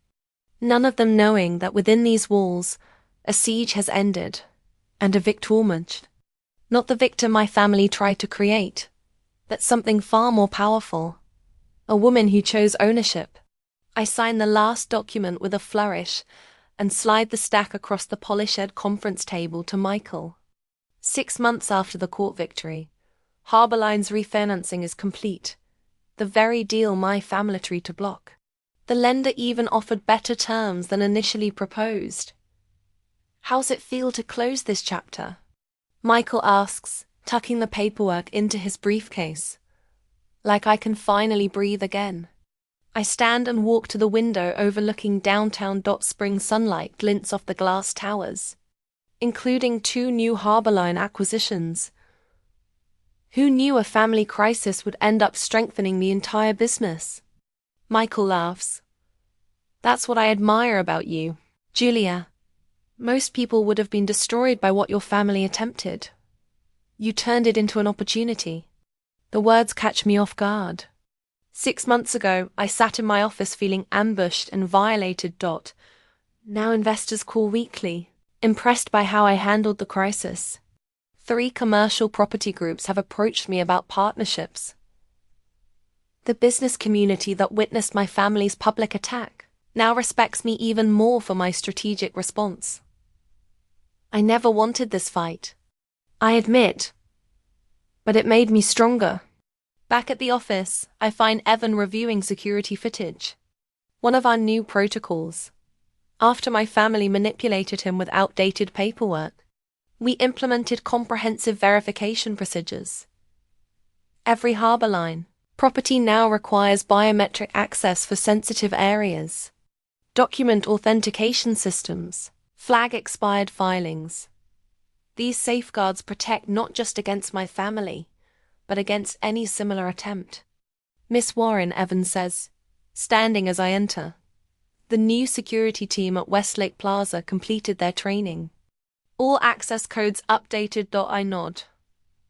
None of them knowing that within these walls, a siege has ended, and a victor emerged. Not the victor my family tried to create, but something far more powerful. A woman who chose ownership. I sign the last document with a flourish and slide the stack across the polished conference table to Michael. 6 months after the court victory, Harborline's refinancing is complete, the very deal my family tried to block. The lender even offered better terms than initially proposed. "How's it feel to close this chapter?" Michael asks, tucking the paperwork into his briefcase. "Like I can finally breathe again." I stand and walk to the window overlooking downtown. Spring sunlight glints off the glass towers, including 2 new Harborline acquisitions. Who knew a family crisis would end up strengthening the entire business? Michael laughs. "That's what I admire about you, Julia. Most people would have been destroyed by what your family attempted. You turned it into an opportunity." The words catch me off guard. 6 months ago, I sat in my office feeling ambushed and violated. Now investors call weekly, impressed by how I handled the crisis. 3 commercial property groups have approached me about partnerships. The business community that witnessed my family's public attack now respects me even more for my strategic response. I never wanted this fight, I admit, but it made me stronger. Back at the office, I find Evan reviewing security footage, one of our new protocols. After my family manipulated him with outdated paperwork, we implemented comprehensive verification procedures. Every Harborline property now requires biometric access for sensitive areas, document authentication systems, flag expired filings. These safeguards protect not just against my family, but against any similar attempt. "Miss Warren," Evans says, standing as I enter. The new security team at Westlake Plaza completed their training. All access codes updated. I nod.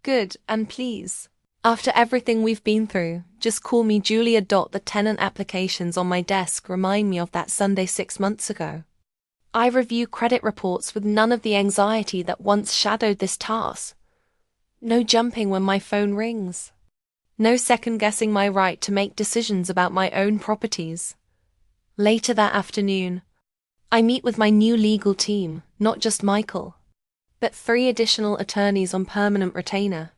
"Good, and please, after everything we've been through, just call me Julia. The tenant applications on my desk remind me of that Sunday 6 months ago. I review credit reports with none of the anxiety that once shadowed this task. No jumping when my phone rings. No second-guessing my right to make decisions about my own properties. Later that afternoon, I meet with my new legal team, not just Michael, but 3 additional attorneys on permanent retainer.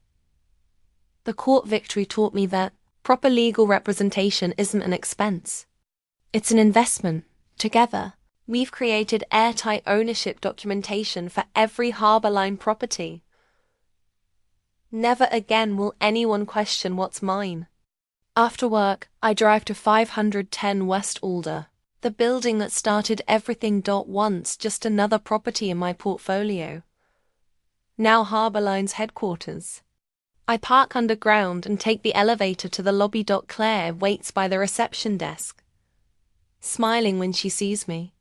The court victory taught me that proper legal representation isn't an expense. It's an investment. Together, we've created airtight ownership documentation for every Harbour Line property. Never again will anyone question what's mine. After work, I drive to 510 West Alder, the building that started everything. Once just another property in my portfolio. Now Harbour Line's headquarters. I park underground and take the elevator to the lobby. Claire waits by the reception desk, smiling when she sees me.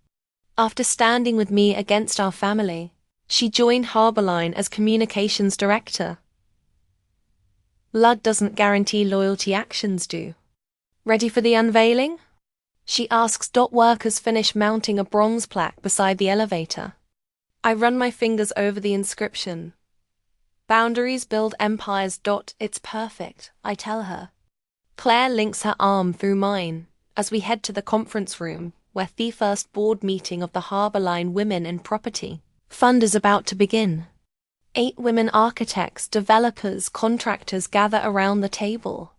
After standing with me against our family, she joined Harbour Line as communications director. Luck doesn't guarantee loyalty, actions do. Ready for the unveiling? She asks. Workers finish mounting a bronze plaque beside the elevator. I run my fingers over the inscription. Boundaries build empires. It's perfect, I tell her. Claire links her arm through mine as we head to the conference room, where the first board meeting of the Harbour Line Women in Property Fund is about to begin. 8 women architects, developers, contractors gather around the table.